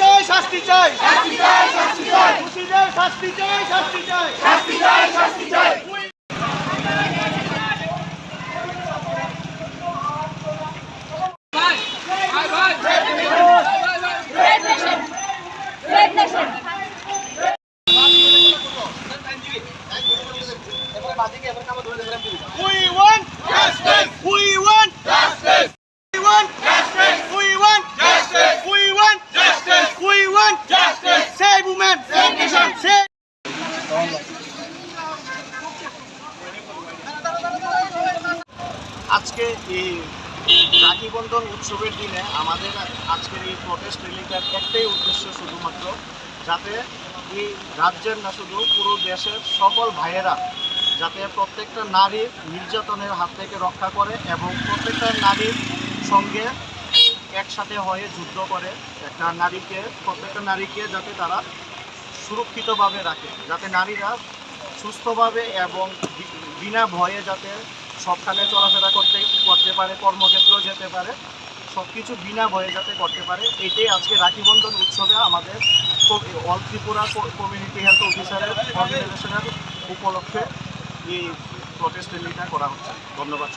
চাই, শাস্তি চাই, শাস্তি চাই, শাস্তি চাই, দোষীদের শাস্তি চাই, শাস্তি চাই, শাস্তি চাই, শাস্তি চাই। We want justice. We want justice. We want justice. We want justice. We want justice. We want justice. Save women. Save nation. Save. আজকে এই রাখি বন্ধন উৎসবের দিনে আমাদের আজকের এই প্রটেস্ট র্যালিটার একটাই উদ্দেশ্য শুধুমাত্র, যাতে এই রাজ্যের না শুধু পুরো দেশের সকল ভাইয়েরা যাতে প্রত্যেকটা নারীর নির্যাতনের হাত থেকে রক্ষা করে এবং প্রত্যেকটা নারীর সঙ্গে একসাথে হয়ে যুদ্ধ করে প্রত্যেকটা নারীকে যাতে তারা সুরক্ষিতভাবে রাখে, যাতে নারীরা সুস্থভাবে এবং বিনা ভয়ে যাতে সবখানে চলাফেরা করতে পারে, কর্মক্ষেত্রেও যেতে পারে, সব কিছু বিনা ভয়ে যাতে করতে পারে। এটাই আজকে রাখি বন্ধন উৎসবে আমাদের অল ত্রিপুরা কমিউনিটি হেলথ অফিসারের অর্গানাইজেশনের উপলক্ষে এই প্রটেস্ট র্যালিটা করা হচ্ছে। ধন্যবাদ।